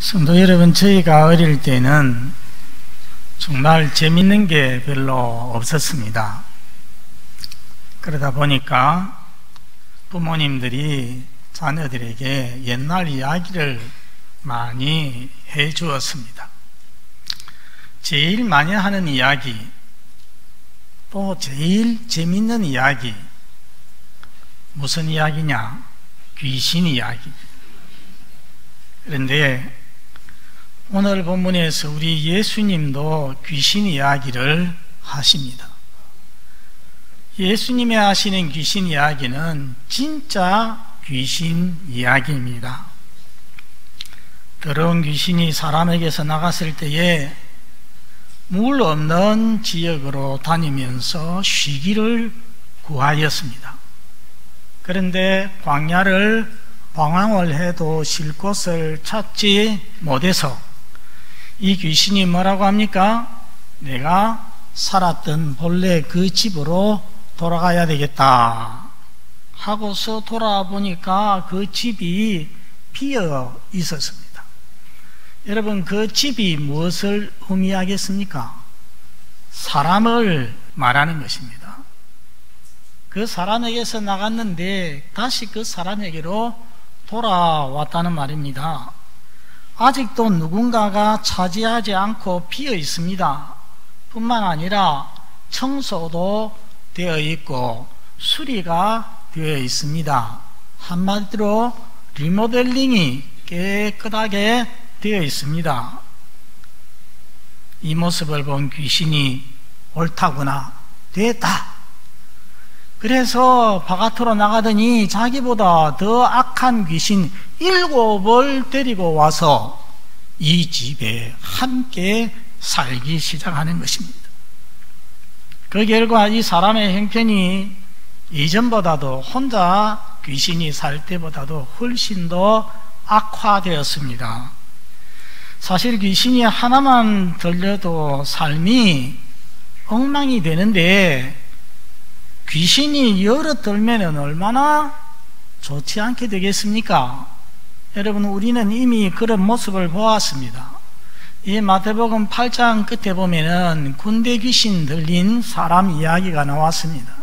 성도 여러분, 저희가 어릴 때는 정말 재밌는 게 별로 없었습니다. 그러다 보니까 부모님들이 자녀들에게 옛날 이야기를 많이 해 주었습니다. 제일 많이 하는 이야기, 또 제일 재밌는 이야기, 무슨 이야기냐? 귀신 이야기. 그런데 오늘 본문에서 우리 예수님도 귀신 이야기를 하십니다. 예수님이 하시는 귀신 이야기는 진짜 귀신 이야기입니다. 더러운 귀신이 사람에게서 나갔을 때에 물 없는 지역으로 다니면서 쉬기를 구하였습니다. 그런데 광야를 방황을 해도 쉴 곳을 찾지 못해서 이 귀신이 뭐라고 합니까? 내가 살았던 본래 그 집으로 돌아가야 되겠다 하고서 돌아와 보니까 그 집이 비어 있었습니다. 여러분, 그 집이 무엇을 의미하겠습니까? 사람을 말하는 것입니다. 그 사람에게서 나갔는데 다시 그 사람에게로 돌아왔다는 말입니다. 아직도 누군가가 차지하지 않고 비어 있습니다. 뿐만 아니라 청소도 되어 있고 수리가 되어 있습니다. 한마디로 리모델링이 깨끗하게 되어 있습니다. 이 모습을 본 귀신이 옳다구나, 됐다. 그래서 바깥으로 나가더니 자기보다 더 악한 귀신 7을 데리고 와서 이 집에 함께 살기 시작하는 것입니다. 그 결과 이 사람의 형편이 이전보다도 혼자 귀신이 살 때보다도 훨씬 더 악화되었습니다. 사실 귀신이 하나만 들려도 삶이 엉망이 되는데 귀신이 여러 들면 얼마나 좋지 않게 되겠습니까? 여러분, 우리는 이미 그런 모습을 보았습니다. 이 마태복음 8장 끝에 보면은 군대 귀신 들린 사람 이야기가 나왔습니다.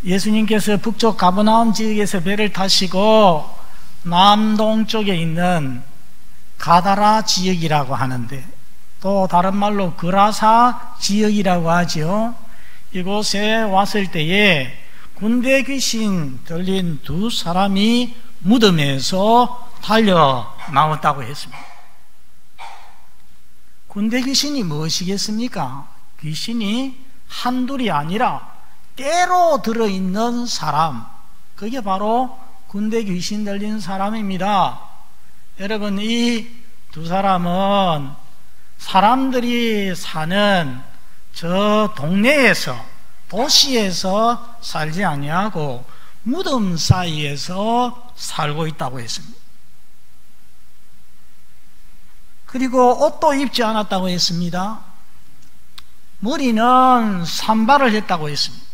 예수님께서 북쪽 가버나움 지역에서 배를 타시고 남동쪽에 있는 가다라 지역이라고 하는데, 또 다른 말로 그라사 지역이라고 하죠. 이곳에 왔을 때에 군대 귀신 들린 2사람이 무덤에서 달려 나왔다고 했습니다. 군대 귀신이 무엇이겠습니까? 귀신이 한둘이 아니라 때로 들어있는 사람, 그게 바로 군대 귀신 들린 사람입니다. 여러분, 이 2사람은 사람들이 사는 저 동네에서, 도시에서 살지 아니하고 무덤 사이에서 살고 있다고 했습니다. 그리고 옷도 입지 않았다고 했습니다. 머리는 산발을 했다고 했습니다.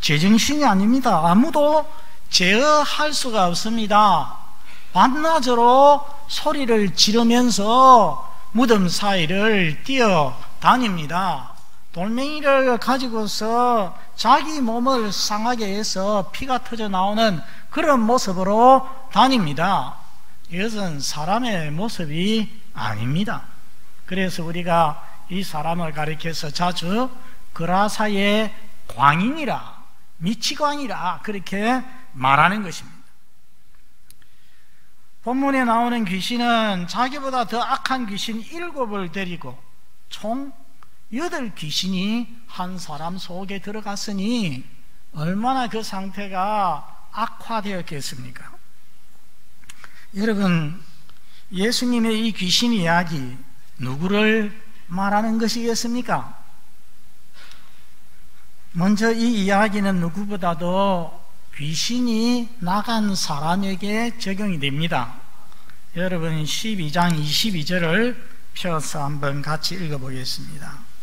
제정신이 아닙니다. 아무도 제어할 수가 없습니다. 밤낮으로 소리를 지르면서 무덤 사이를 뛰어다닙니다. 돌멩이를 가지고서 자기 몸을 상하게 해서 피가 터져 나오는 그런 모습으로 다닙니다. 이것은 사람의 모습이 아닙니다. 그래서 우리가 이 사람을 가리켜서 자주 그라사의 광인이라, 미치광이라 그렇게 말하는 것입니다. 본문에 나오는 귀신은 자기보다 더 악한 귀신 7을 데리고 총 8귀신이 한 사람 속에 들어갔으니 얼마나 그 상태가 악화되었겠습니까? 여러분, 예수님의 이 귀신 이야기 누구를 말하는 것이겠습니까? 먼저 이 이야기는 누구보다도 귀신이 나간 사람에게 적용이 됩니다. 여러분, 12장 22절을 펴서 한번 같이 읽어보겠습니다.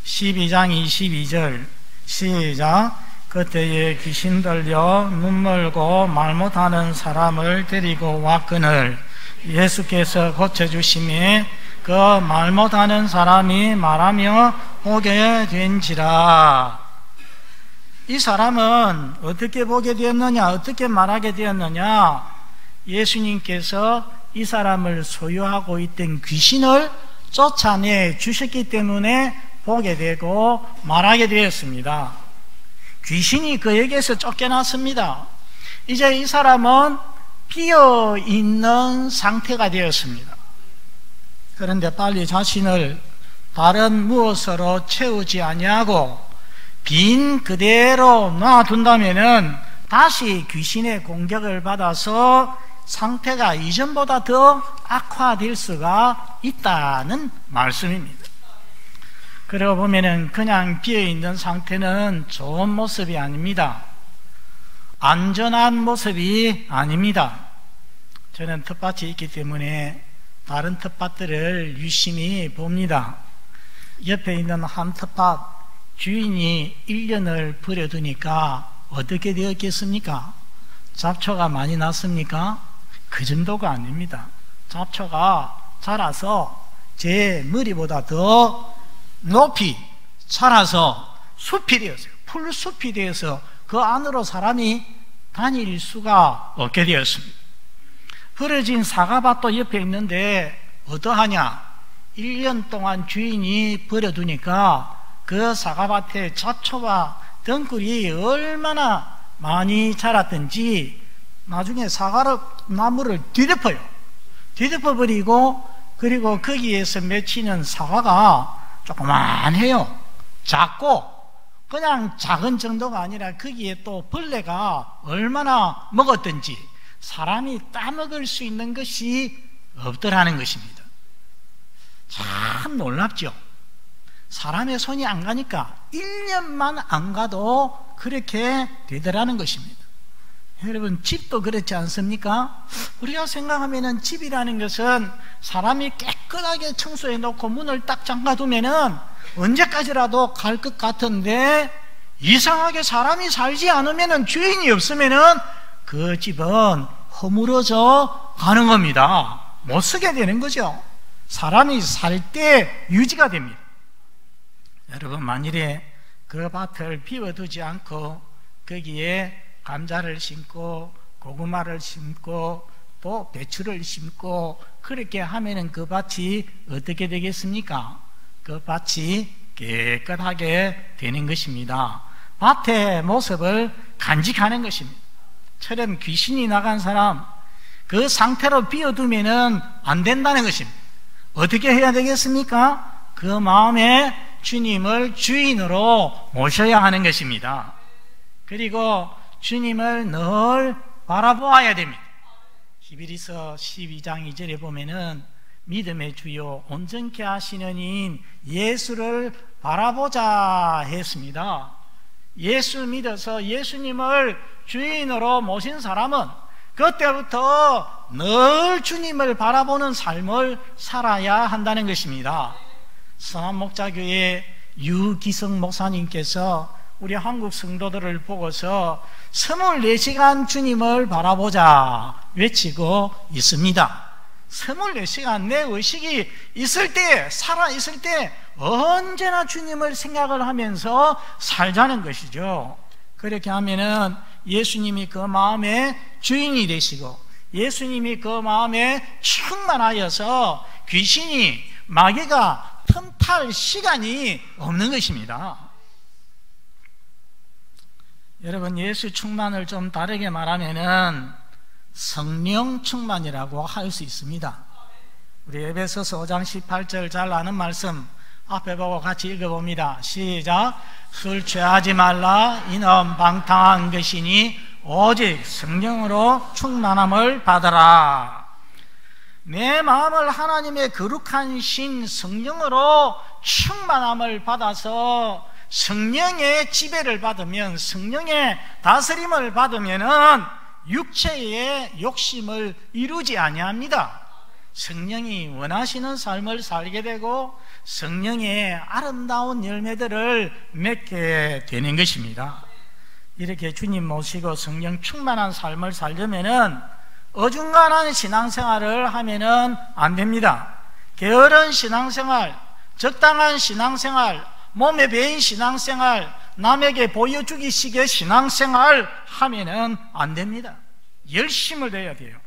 12장 22절 시작. 그때에 귀신 들려 눈멀고 말 못하는 사람을 데리고 왔거늘 예수께서 고쳐주심에 그 말 못하는 사람이 말하며 보게 된지라. 이 사람은 어떻게 보게 되었느냐, 어떻게 말하게 되었느냐? 예수님께서 이 사람을 소유하고 있던 귀신을 쫓아내 주셨기 때문에 보게 되고 말하게 되었습니다. 귀신이 그에게서 쫓겨났습니다. 이제 이 사람은 비어있는 상태가 되었습니다. 그런데 빨리 자신을 다른 무엇으로 채우지 아니하고 빈 그대로 놔둔다면은 다시 귀신의 공격을 받아서 상태가 이전보다 더 악화될 수가 있다는 말씀입니다. 그러고 보면은 그냥 비어있는 상태는 좋은 모습이 아닙니다. 안전한 모습이 아닙니다. 저는 텃밭이 있기 때문에 다른 텃밭들을 유심히 봅니다. 옆에 있는 한 텃밭 주인이 1년을 버려두니까 어떻게 되었겠습니까? 잡초가 많이 났습니까? 그 정도가 아닙니다. 잡초가 자라서 제 머리보다 더 높이 자라서 숲이 되었어요. 풀숲이 되어서 그 안으로 사람이 다닐 수가 없게 되었습니다. 버려진 사과밭도 옆에 있는데 어떠하냐? 1년 동안 주인이 버려두니까 그 사과밭에 잡초와 덩굴이 얼마나 많이 자랐든지 나중에 나무를 뒤덮어요. 뒤덮어버리고 그리고 거기에서 맺히는 사과가 조그만해요. 작고 그냥 작은 정도가 아니라 거기에 또 벌레가 얼마나 먹었든지 사람이 따먹을 수 있는 것이 없더라는 것입니다. 참 놀랍죠. 사람의 손이 안 가니까 1년만 안 가도 그렇게 되더라는 것입니다. 여러분, 집도 그렇지 않습니까? 우리가 생각하면은 집이라는 것은 사람이 깨끗하게 청소해 놓고 문을 딱 잠가두면은 언제까지라도 갈 것 같은데 이상하게 사람이 살지 않으면은 주인이 없으면은 그 집은 허물어져 가는 겁니다. 못 쓰게 되는 거죠. 사람이 살 때 유지가 됩니다. 여러분, 만일에 그 밭을 비워두지 않고 거기에 감자를 심고 고구마를 심고 또 배추를 심고 그렇게 하면은 그 밭이 어떻게 되겠습니까? 그 밭이 깨끗하게 되는 것입니다. 밭의 모습을 간직하는 것입니다. 처럼 귀신이 나간 사람 그 상태로 비워두면은 안 된다는 것입니다. 어떻게 해야 되겠습니까? 그 마음에 주님을 주인으로 모셔야 하는 것입니다. 그리고 주님을 늘 바라보아야 됩니다. 히브리서 12장 2절에 보면은 믿음의 주요 온전케 하시는 이인 예수를 바라보자 했습니다. 예수 믿어서 예수님을 주인으로 모신 사람은 그때부터 늘 주님을 바라보는 삶을 살아야 한다는 것입니다. 성암목자교회 유기성 목사님께서 우리 한국 성도들을 보고서 24시간 주님을 바라보자 외치고 있습니다. 24시간 내 의식이 있을 때, 살아있을 때 언제나 주님을 생각을 하면서 살자는 것이죠. 그렇게 하면은 예수님이 그 마음의 주인이 되시고 예수님이 그 마음에 충만하여서 귀신이 마귀가 틈탈 시간이 없는 것입니다. 여러분, 예수 충만을 좀 다르게 말하면은 성령 충만이라고 할 수 있습니다. 우리 에베소서 5장 18절 잘 아는 말씀 앞에 보고 같이 읽어봅니다. 시작. 술 취하지 말라. 이는 방탕한 것이니 오직 성령으로 충만함을 받아라. 내 마음을 하나님의 거룩한 신 성령으로 충만함을 받아서 성령의 지배를 받으면, 성령의 다스림을 받으면은 육체의 욕심을 이루지 아니합니다. 성령이 원하시는 삶을 살게 되고 성령의 아름다운 열매들을 맺게 되는 것입니다. 이렇게 주님 모시고 성령 충만한 삶을 살려면은 어중간한 신앙생활을 하면은 안 됩니다. 게으른 신앙생활, 적당한 신앙생활, 몸에 배인 신앙생활, 남에게 보여주기식의 신앙생활 하면은 안 됩니다. 열심을 내야 돼요.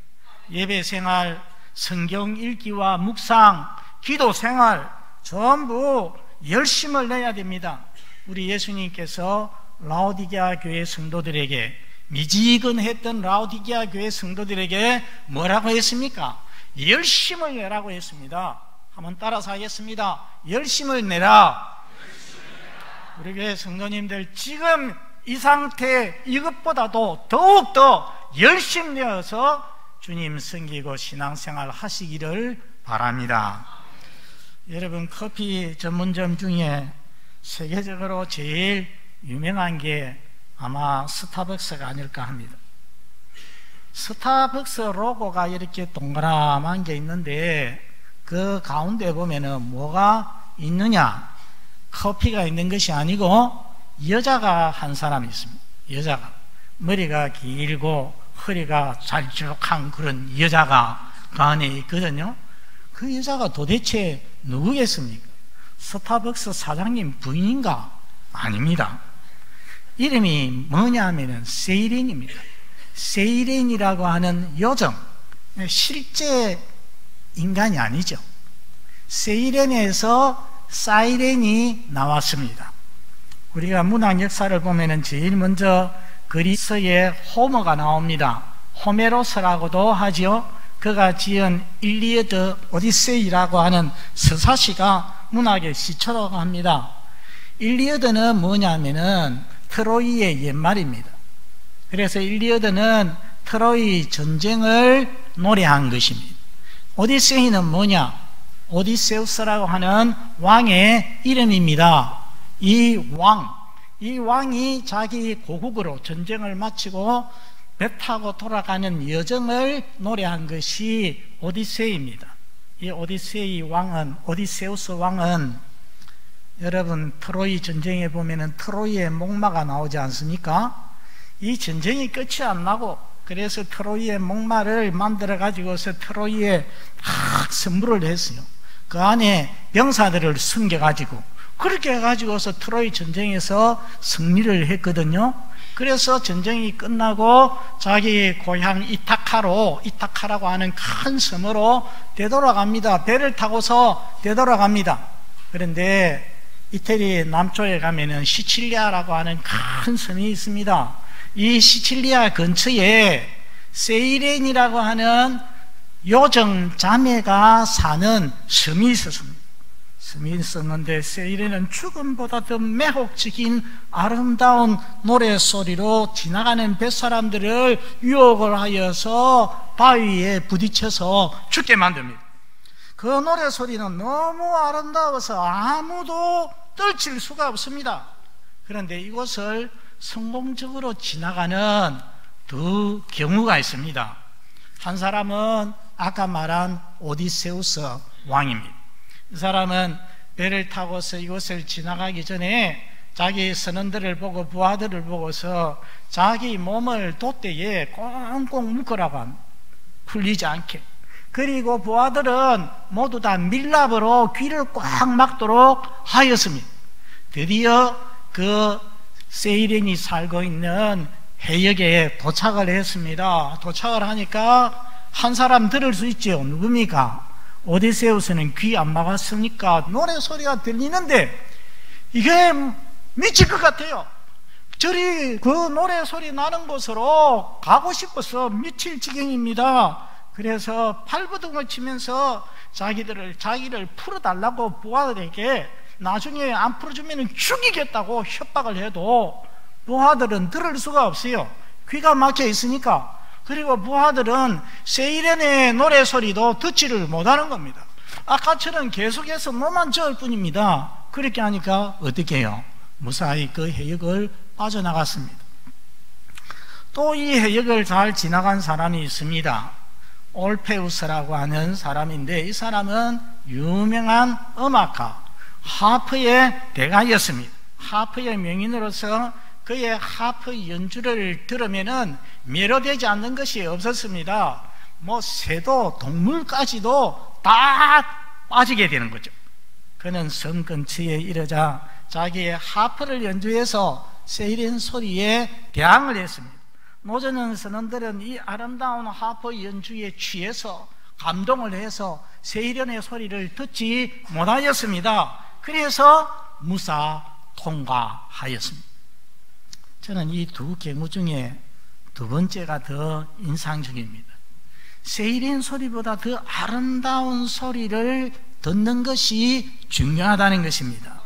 예배생활, 성경 읽기와 묵상, 기도생활 전부 열심을 내야 됩니다. 우리 예수님께서 라오디게아 교회 성도들에게, 미지근했던 라오디게아 교회 성도들에게 뭐라고 했습니까? 열심을 내라고 했습니다. 한번 따라서 하겠습니다. 열심을 내라. 우리 교회 성도님들 지금 이 상태, 이것보다도 더욱더 열심 내어서 주님 섬기고 신앙생활 하시기를 바랍니다. 여러분, 커피 전문점 중에 세계적으로 제일 유명한 게 아마 스타벅스가 아닐까 합니다. 스타벅스 로고가 이렇게 동그라만 게 있는데 그 가운데 보면은 뭐가 있느냐? 커피가 있는 것이 아니고 여자가 한 사람이 있습니다. 여자가 머리가 길고 허리가 잘쭉한 그런 여자가 그 안에 있거든요. 그 여자가 도대체 누구겠습니까? 스타벅스 사장님 부인인가? 아닙니다. 이름이 뭐냐 하면은 세이렌입니다. 세이렌이라고 하는 요정, 실제 인간이 아니죠. 세이렌에서 사이렌이 나왔습니다. 우리가 문학 역사를 보면은 제일 먼저 그리스의 호머가 나옵니다. 호메로스라고도 하지요. 그가 지은 일리어드 오디세이라고 하는 서사시가 문학의 시초라고 합니다. 일리어드는 뭐냐면은 트로이의 옛말입니다. 그래서 일리어드는 트로이 전쟁을 노래한 것입니다. 오디세이는 뭐냐? 오디세우스라고 하는 왕의 이름입니다. 이 왕이 자기 고국으로 전쟁을 마치고 배 타고 돌아가는 여정을 노래한 것이 오디세이입니다. 이 오디세우스 왕은 여러분, 트로이 전쟁에 보면은 트로이의 목마가 나오지 않습니까? 이 전쟁이 끝이 안 나고, 그래서 트로이의 목마를 만들어 가지고서 트로이에 딱 선물을 했어요. 그 안에 병사들을 숨겨 가지고, 그렇게 해가지고서 트로이 전쟁에서 승리를 했거든요. 그래서 전쟁이 끝나고 자기 고향 이타카라고 하는 큰 섬으로 되돌아갑니다. 배를 타고서 되돌아갑니다. 그런데 이태리 남쪽에 가면은 시칠리아라고 하는 큰 섬이 있습니다. 이 시칠리아 근처에 세이렌이라고 하는 요정 자매가 사는 섬이 있었습니다. 섬이 있었는데 세이렌은 죽음보다 더 매혹적인 아름다운 노래소리로 지나가는 뱃사람들을 유혹을 하여서 바위에 부딪혀서 죽게 만듭니다. 그 노래소리는 너무 아름다워서 아무도 떨칠 수가 없습니다. 그런데 이곳을 성공적으로 지나가는 두 경우가 있습니다. 한 사람은 아까 말한 오디세우스 왕입니다. 이 사람은 배를 타고서 이곳을 지나가기 전에 자기 선원들을 보고 부하들을 보고서 자기 몸을 돛대에 꽁꽁 묶으라고 합니다. 풀리지 않게. 그리고 부하들은 모두 다 밀랍으로 귀를 꽉 막도록 하였습니다. 드디어 그 세이렌이 살고 있는 해역에 도착을 했습니다. 도착을 하니까 한 사람 들을 수 있죠. 누굽니까? 오디세우스는 귀 안 막았으니까 노래소리가 들리는데 이게 미칠 것 같아요. 저리 그 노래소리 나는 곳으로 가고 싶어서 미칠 지경입니다. 그래서 팔부둥을 치면서 자기를 풀어달라고 부하들에게 나중에 안 풀어주면 죽이겠다고 협박을 해도 부하들은 들을 수가 없어요. 귀가 막혀 있으니까. 그리고 부하들은 세이렌의 노래소리도 듣지를 못하는 겁니다. 아까처럼 계속해서 몸만 저을 뿐입니다. 그렇게 하니까 어떻게 해요? 무사히 그 해역을 빠져나갔습니다. 또 이 해역을 잘 지나간 사람이 있습니다. 올페우스라고 하는 사람인데 이 사람은 유명한 음악가, 하프의 대가였습니다. 하프의 명인으로서 그의 하프 연주를 들으면은 매료되지 않는 것이 없었습니다. 새도 동물까지도 다 빠지게 되는 거죠. 그는 성 근처에 이르자 자기의 하프를 연주해서 세이렌 소리에 대항을 했습니다. 노저는 선원들은 이 아름다운 하프 연주에 취해서 감동을 해서 세이렌의 소리를 듣지 못하였습니다. 그래서 무사 통과하였습니다. 저는 이 두 경우 중에 두 번째가 더 인상적입니다. 세이렌 소리보다 더 아름다운 소리를 듣는 것이 중요하다는 것입니다.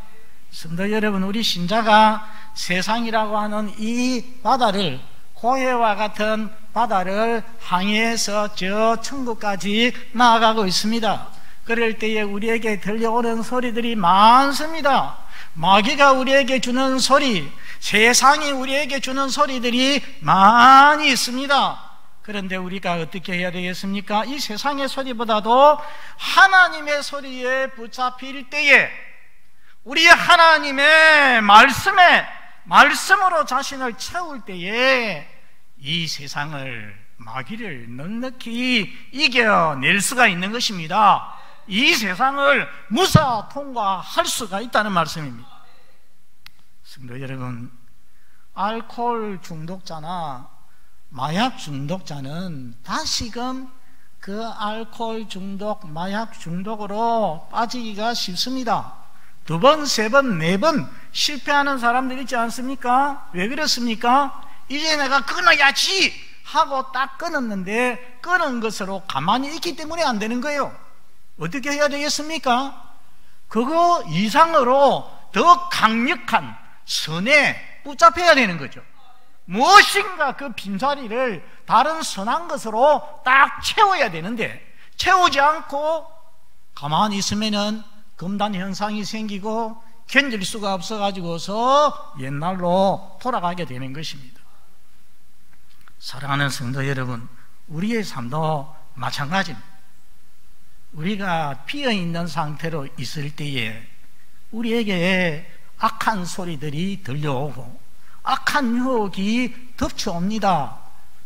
성도 여러분, 우리 신자가 세상이라고 하는 이 바다를, 고해와 같은 바다를 항해해서 저 천국까지 나아가고 있습니다. 그럴 때에 우리에게 들려오는 소리들이 많습니다. 마귀가 우리에게 주는 소리, 세상이 우리에게 주는 소리들이 많이 있습니다. 그런데 우리가 어떻게 해야 되겠습니까? 이 세상의 소리보다도 하나님의 소리에 붙잡힐 때에, 우리 하나님의 말씀으로 자신을 채울 때에 이 세상을, 마귀를 넉넉히 이겨낼 수가 있는 것입니다. 이 세상을 무사 통과할 수가 있다는 말씀입니다. 성도 여러분, 알코올 중독자나 마약 중독자는 다시금 그 알코올 중독, 마약 중독으로 빠지기가 쉽습니다. 두 번, 세 번, 네 번 실패하는 사람들 있지 않습니까? 왜 그렇습니까? 이제 내가 끊어야지 하고 딱 끊었는데 끊은 것으로 가만히 있기 때문에 안 되는 거예요. 어떻게 해야 되겠습니까? 그거 이상으로 더 강력한 선에 붙잡혀야 되는 거죠. 무엇인가 그 빈자리를 다른 선한 것으로 딱 채워야 되는데, 채우지 않고 가만히 있으면은 금단 현상이 생기고 견딜 수가 없어가지고서 옛날로 돌아가게 되는 것입니다. 사랑하는 성도 여러분, 우리의 삶도 마찬가지입니다. 우리가 비어있는 상태로 있을 때에 우리에게 악한 소리들이 들려오고 악한 유혹이 덮쳐옵니다.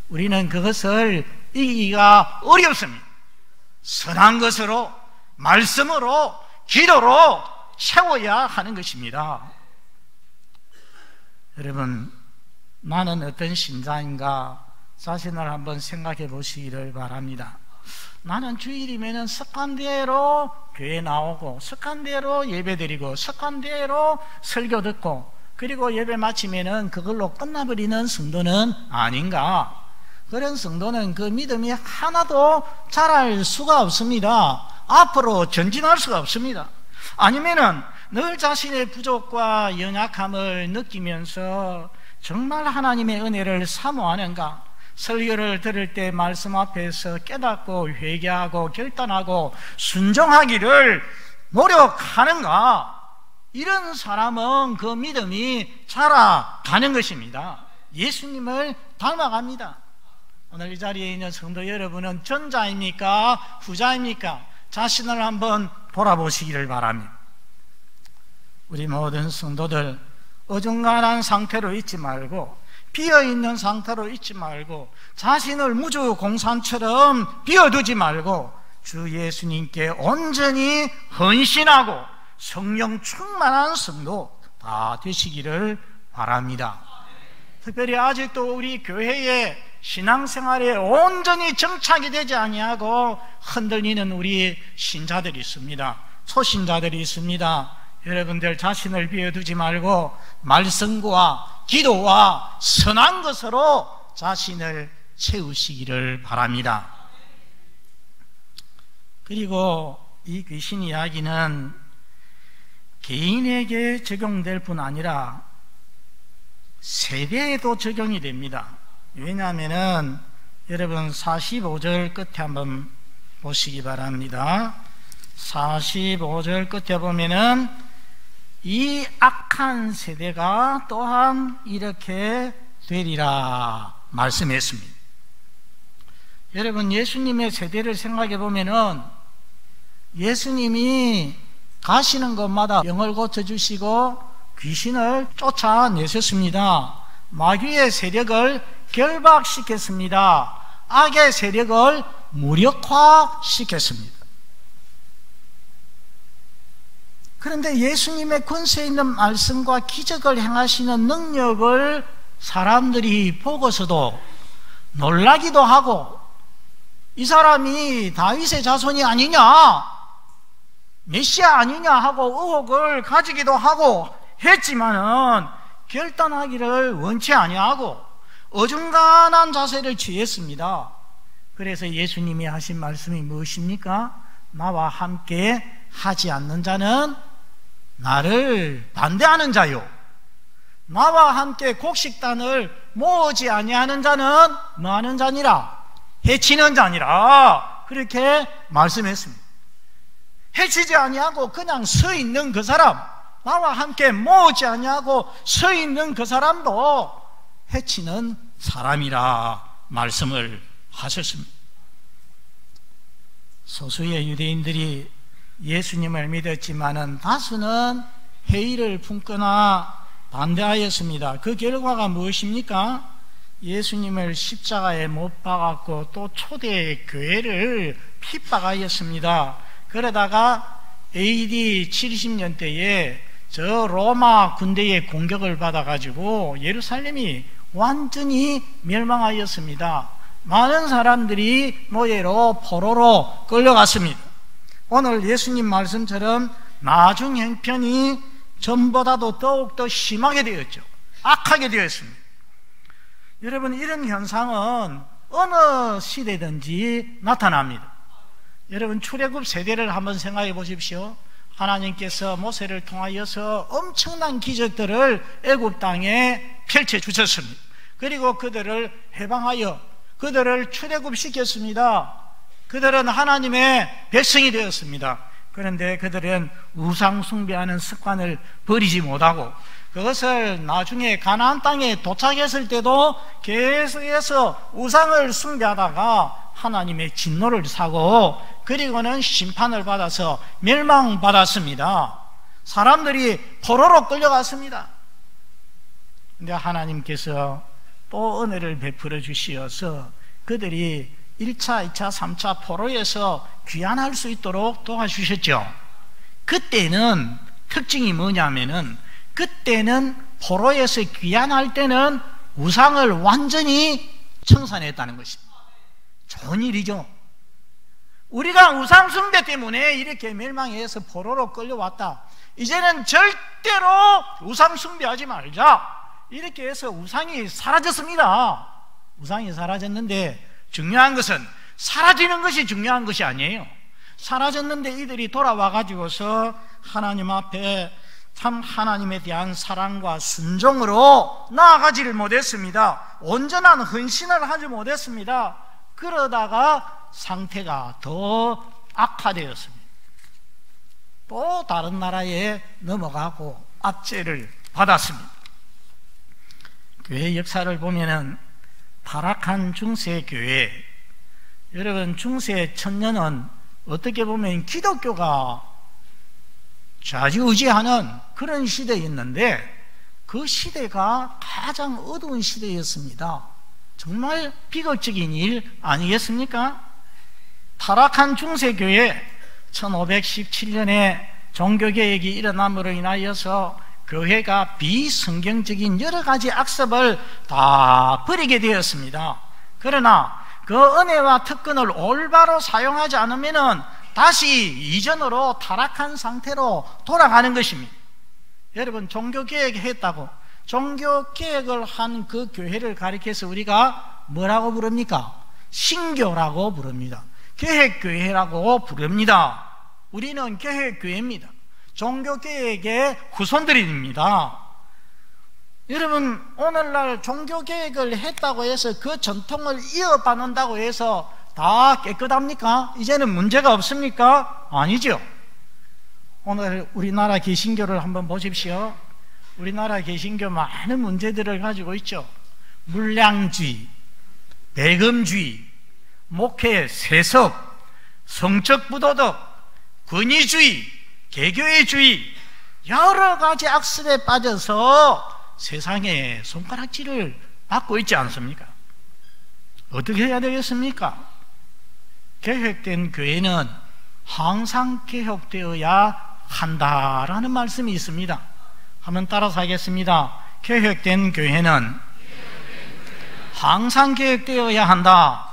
우리는 그것을 이기기가 어렵습니다. 선한 것으로, 말씀으로, 기도로 채워야 하는 것입니다. 여러분, 나는 어떤 신자인가 자신을 한번 생각해 보시기를 바랍니다. 나는 주일이면 습관대로 교회 나오고, 습관대로 예배드리고, 습관대로 설교 듣고, 그리고 예배 마치면은 그걸로 끝나버리는 성도는 아닌가? 그런 성도는 그 믿음이 하나도 자랄 수가 없습니다. 앞으로 전진할 수가 없습니다. 아니면은 늘 자신의 부족과 연약함을 느끼면서 정말 하나님의 은혜를 사모하는가? 설교를 들을 때 말씀 앞에서 깨닫고 회개하고 결단하고 순종하기를 노력하는가? 이런 사람은 그 믿음이 자라가는 것입니다. 예수님을 닮아갑니다. 오늘 이 자리에 있는 성도 여러분은 전자입니까? 후자입니까? 자신을 한번 돌아보시기를 바랍니다. 우리 모든 성도들 어중간한 상태로 있지 말고, 비어있는 상태로 있지 말고, 자신을 무주공산처럼 비워두지 말고 주 예수님께 온전히 헌신하고 성령 충만한 성도 다 되시기를 바랍니다. 특별히 아직도 우리 교회의 신앙생활에 온전히 정착이 되지 아니하고 흔들리는 우리 신자들이 있습니다. 초신자들이 있습니다. 여러분들 자신을 비워두지 말고 말씀과 기도와 선한 것으로 자신을 채우시기를 바랍니다. 그리고 이 귀신 이야기는 개인에게 적용될 뿐 아니라 세대에도 적용이 됩니다. 왜냐하면 여러분 45절 끝에 한번 보시기 바랍니다. 45절 끝에 보면은 이 악한 세대가 또한 이렇게 되리라 말씀했습니다. 여러분, 예수님의 세대를 생각해 보면은 예수님이 가시는 곳마다 병을 고쳐주시고 귀신을 쫓아내셨습니다. 마귀의 세력을 결박시켰습니다. 악의 세력을 무력화시켰습니다. 그런데 예수님의 권세 있는 말씀과 기적을 행하시는 능력을 사람들이 보고서도 놀라기도 하고, 이 사람이 다윗의 자손이 아니냐, 메시아 아니냐 하고 의혹을 가지기도 하고 했지만은 결단하기를 원치 아니하고 어중간한 자세를 취했습니다. 그래서 예수님이 하신 말씀이 무엇입니까? 나와 함께 하지 않는 자는 나를 반대하는 자요, 나와 함께 곡식단을 모으지 아니하는 자는 뭐하는 자니라? 해치는 자니라. 그렇게 말씀했습니다. 해치지 아니하고 그냥 서 있는 그 사람, 나와 함께 모으지 아니하고 서 있는 그 사람도 해치는 사람이라 말씀을 하셨습니다. 소수의 유대인들이 예수님을 믿었지만은 다수는 회의를 품거나 반대하였습니다. 그 결과가 무엇입니까? 예수님을 십자가에 못 박았고 또 초대 교회를 핍박하였습니다. 그러다가 AD 70년대에 저 로마 군대의 공격을 받아가지고 예루살렘이 완전히 멸망하였습니다. 많은 사람들이 노예로 포로로 끌려갔습니다. 오늘 예수님 말씀처럼 나중 형편이 전보다도 더욱더 심하게 되었죠. 악하게 되었습니다. 여러분, 이런 현상은 어느 시대든지 나타납니다. 여러분, 출애굽 세대를 한번 생각해 보십시오. 하나님께서 모세를 통하여서 엄청난 기적들을 애굽 땅에 펼쳐 주셨습니다. 그리고 그들을 해방하여 그들을 출애굽시켰습니다. 그들은 하나님의 백성이 되었습니다. 그런데 그들은 우상 숭배하는 습관을 버리지 못하고 그것을 나중에 가나안 땅에 도착했을 때도 계속해서 우상을 숭배하다가 하나님의 진노를 사고 그리고는 심판을 받아서 멸망받았습니다. 사람들이 포로로 끌려갔습니다. 근데 하나님께서 또 은혜를 베풀어 주시어서 그들이 1차, 2차, 3차 포로에서 귀환할 수 있도록 도와주셨죠. 그때는 특징이 뭐냐면은 그때는 포로에서 귀환할 때는 우상을 완전히 청산했다는 것입니다. 좋은 일이죠. 우리가 우상 숭배 때문에 이렇게 멸망해서 포로로 끌려왔다. 이제는 절대로 우상 숭배하지 말자. 이렇게 해서 우상이 사라졌습니다. 우상이 사라졌는데 중요한 것은 사라지는 것이 중요한 것이 아니에요. 사라졌는데 이들이 돌아와 가지고서 하나님 앞에 참 하나님에 대한 사랑과 순종으로 나아가지를 못했습니다. 온전한 헌신을 하지 못했습니다. 그러다가 상태가 더 악화되었습니다. 또 다른 나라에 넘어가고 압제를 받았습니다. 교회 역사를 보면은 타락한 중세교회, 여러분, 중세 천년은 어떻게 보면 기독교가 좌지우지하는 그런 시대였는데 그 시대가 가장 어두운 시대였습니다. 정말 비극적인 일 아니겠습니까? 타락한 중세교회, 1517년에 종교개혁이 일어남으로 인하여서 교회가 비성경적인 여러 가지 악습을 다 버리게 되었습니다. 그러나 그 은혜와 특권을 올바로 사용하지 않으면 다시 이전으로 타락한 상태로 돌아가는 것입니다. 여러분, 종교개혁 했다고 종교개혁을 한 그 교회를 가리켜서 우리가 뭐라고 부릅니까? 신교라고 부릅니다. 개혁교회라고 부릅니다. 우리는 개혁교회입니다. 종교개혁의 후손들입니다. 여러분, 오늘날 종교개혁을 했다고 해서 그 전통을 이어받는다고 해서 다 깨끗합니까? 이제는 문제가 없습니까? 아니죠. 오늘 우리나라 개신교를 한번 보십시오. 우리나라 개신교 많은 문제들을 가지고 있죠. 물량주의, 배금주의, 목회 세습, 성적 부도덕, 권위주의, 개교회주의, 여러 가지 악습에 빠져서 세상에 손가락질을 받고 있지 않습니까? 어떻게 해야 되겠습니까? 계획된 교회는 항상 개혁되어야 한다라는 말씀이 있습니다. 한번 따라서 하겠습니다. 계획된 교회는 항상 계획되어야 한다.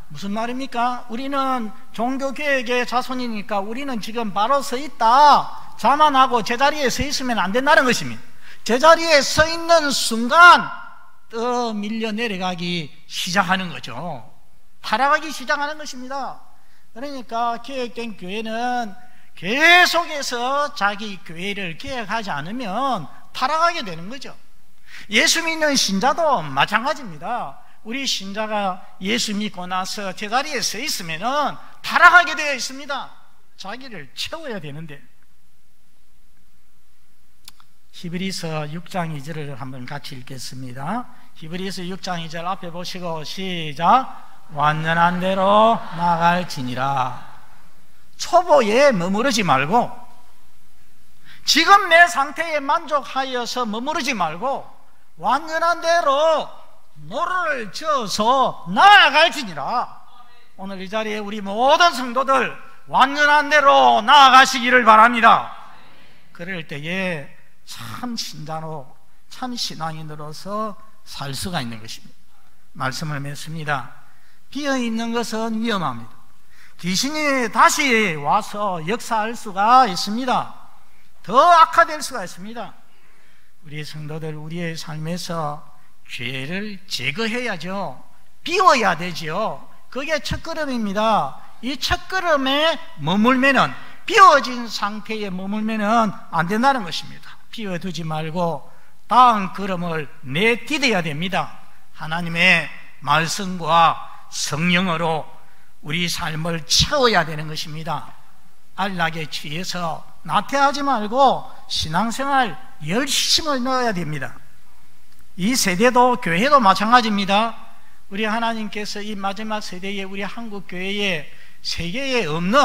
무슨 말입니까? 우리는 종교개혁의 자손이니까 우리는 지금 바로 서 있다, 자만하고 제자리에 서 있으면 안 된다는 것입니다. 제자리에 서 있는 순간 떠 밀려 내려가기 시작하는 거죠. 타락하기 시작하는 것입니다. 그러니까 계획된 교회는 계속해서 자기 교회를 계획하지 않으면 타락하게 되는 거죠. 예수 믿는 신자도 마찬가지입니다. 우리 신자가 예수 믿고 나서 제자리에 서 있으면 타락하게 되어 있습니다. 자기를 채워야 되는데. 히브리서 6장 2절을 한번 같이 읽겠습니다. 히브리서 6장 2절 앞에 보시고 시작. 완전한 대로 나아갈지니라. 초보에 머무르지 말고, 지금 내 상태에 만족하여서 머무르지 말고 완전한 대로 노를 저어서 나아갈지니라. 오늘 이 자리에 우리 모든 성도들 완전한 대로 나아가시기를 바랍니다. 그럴 때에 참 신자로, 참 신앙인으로서 살 수가 있는 것입니다. 말씀을 맺습니다. 비어있는 것은 위험합니다. 귀신이 다시 와서 역사할 수가 있습니다. 더 악화될 수가 있습니다. 우리 성도들, 우리의 삶에서 죄를 제거해야죠. 비워야 되죠. 그게 첫걸음입니다. 이 첫걸음에 머물면은, 비워진 상태에 머물면은 안 된다는 것입니다. 비워두지 말고 다음 걸음을 내디뎌야 됩니다. 하나님의 말씀과 성령으로 우리 삶을 채워야 되는 것입니다. 안락에 취해서 나태하지 말고 신앙생활 열심을 넣어야 됩니다. 이 세대도, 교회도 마찬가지입니다. 우리 하나님께서 이 마지막 세대에 우리 한국교회에 세계에 없는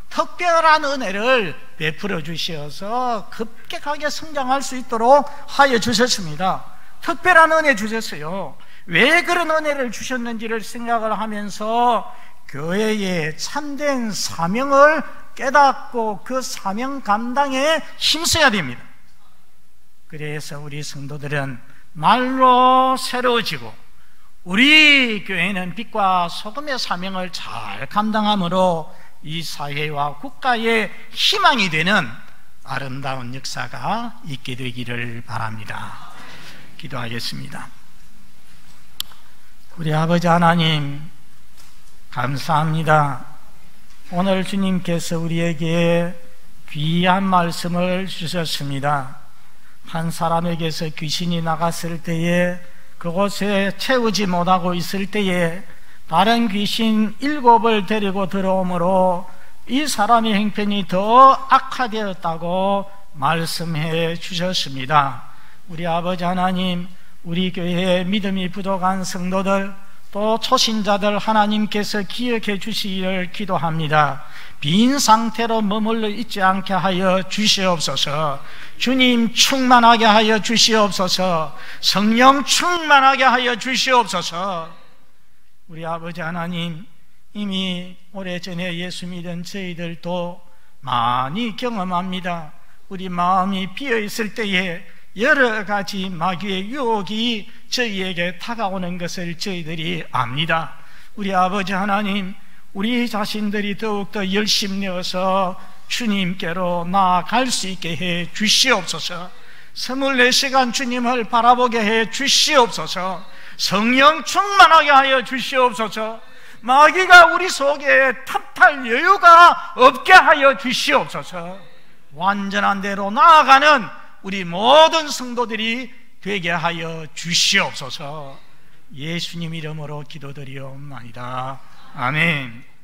특별한 은혜를 베풀어 주셔서 급격하게 성장할 수 있도록 하여 주셨습니다. 특별한 은혜 주셨어요. 왜 그런 은혜를 주셨는지를 생각을 하면서 교회의 참된 사명을 깨닫고 그 사명 감당에 힘써야 됩니다. 그래서 우리 성도들은 말로 새로워지고, 우리 교회는 빛과 소금의 사명을 잘 감당함으로 이 사회와 국가의 희망이 되는 아름다운 역사가 있게 되기를 바랍니다. 기도하겠습니다. 우리 아버지 하나님, 감사합니다. 오늘 주님께서 우리에게 귀한 말씀을 주셨습니다. 한 사람에게서 귀신이 나갔을 때에, 그곳에 채우지 못하고 있을 때에 다른 귀신 7을 데리고 들어오므로 이 사람의 형편이 더 악화되었다고 말씀해 주셨습니다. 우리 아버지 하나님, 우리 교회에 믿음이 부족한 성도들, 또 초신자들 하나님께서 기억해 주시기를 기도합니다. 빈 상태로 머물러 있지 않게 하여 주시옵소서. 주님 충만하게 하여 주시옵소서. 성령 충만하게 하여 주시옵소서. 우리 아버지 하나님, 이미 오래전에 예수 믿은 저희들도 많이 경험합니다. 우리 마음이 비어있을 때에 여러 가지 마귀의 유혹이 저희에게 다가오는 것을 저희들이 압니다. 우리 아버지 하나님, 우리 자신들이 더욱더 열심내어서 주님께로 나아갈 수 있게 해 주시옵소서. 24시간 주님을 바라보게 해 주시옵소서. 성령 충만하게 하여 주시옵소서. 마귀가 우리 속에 탓할 여유가 없게 하여 주시옵소서. 완전한 대로 나아가는 우리 모든 성도들이 되게 하여 주시옵소서. 예수님 이름으로 기도드리옵나이다. 아멘.